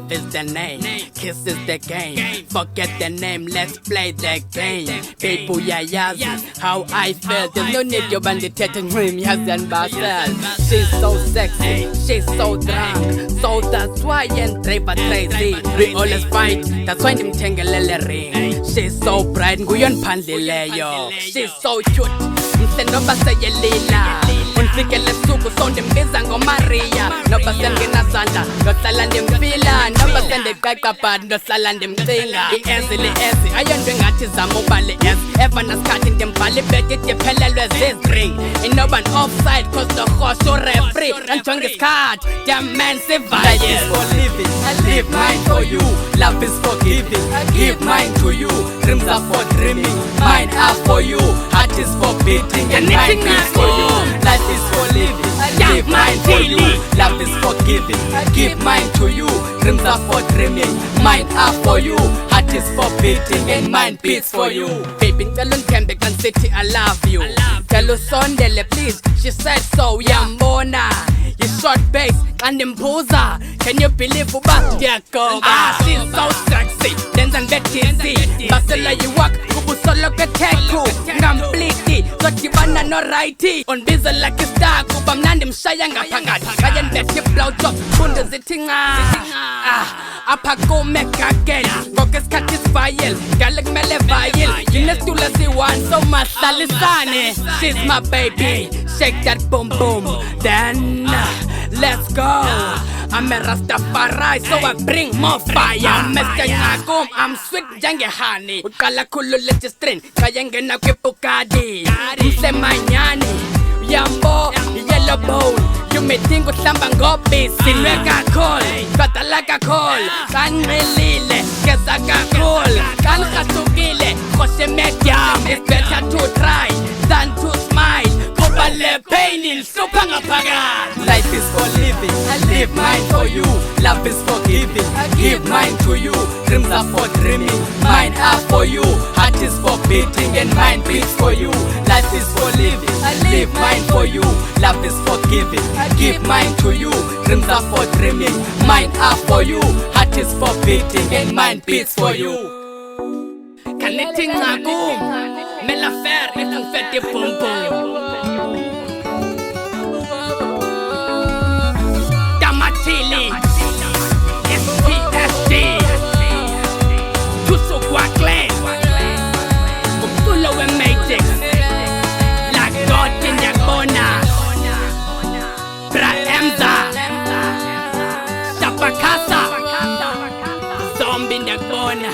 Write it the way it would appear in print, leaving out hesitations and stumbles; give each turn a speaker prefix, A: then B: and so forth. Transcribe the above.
A: Love is the name, kiss is the game. Forget the name, let's play the game. People yayazi, how I feel. There's no need your bandit and dream, yes and Basel. She's so sexy, she's so drunk. So that's why and driver crazy. We always fight, that's why I'm tanglele ring. She's so bright, nguyon pandileyo. She's so cute, msenoba sayelila. Unfikele suku sonde mbiza ngomaria. Noba sengena sanda, nohlala ndimfila. Noba sende qaqapad, nohlala ndimcinga. I-ezi ayondwe ngathi zamubale ezi. Eva nasikhathi ndimbhali ibhedi ndiphelelwe zizring. Inoba an offside cause norhosho referee. Nanjonga isikhathi, damn man sivale. Life is for living, I live mine for you. Love is for giving, I give mine to you. Dreams are for dreaming, mine are for you. Heart is for beating and mine is for you. Life is for living, I live mine for you. Love is for giving, I give mine to you. Dreams are for dreaming, mine are for you. Heart is for beating and mine beats for you. Baby, tell Kembekan City I love you. Tell Sondele please, she said so. Yambona, you short base and imposer. Can you believe uba Jacob? She's so sexy, dance and betty. Basela you walk, kubusolo keteku. Completely, so kibana no righty. On busy like a star, kuba mnandi mshaya ngaphakathi. Kaya ndethe blow job, bunde zithinga. Apha kumeka again, ngoke isikhathi isivayel. Ngale kumele vayel, yinesitula siyi-1 so mahlalisane. She's my baby, shake that boom boom. Then let's go. I'm a Rastafari, so I bring more fire. I'm Mr. Nagum, I'm sweet jange honey. Ukala khulule strain, kaya ngena kwipukadi. Mse manyani, yambo, yellow bone. You may think uhlamba ngobi, sinwe kakhulu, badala kakhulu. Kanqilile, geza kakhulu, kanrhathukile, khoshe medium. It's better to try than to smile. Kuba le pain ilhlupha ngaphakathi. Life is for living, I live mine for you. Love is for giving, I give mine to you. Dreams are for dreaming, mine are for you. Heart is for beating and mine beats for you. Life is for living, I live mine for you. Love is for giving, I give mine to you. Dreams are for dreaming, mine are for you. Heart is for beating and mine beats for you. Connecting Nagum, Mela Fair, it's fete pum pum. Damatili, SPD, Tuso Kwakle, Kumpulo and Matrix, La God in Yakona, Bra Emza, Tapakasa, Zombie in Yakona.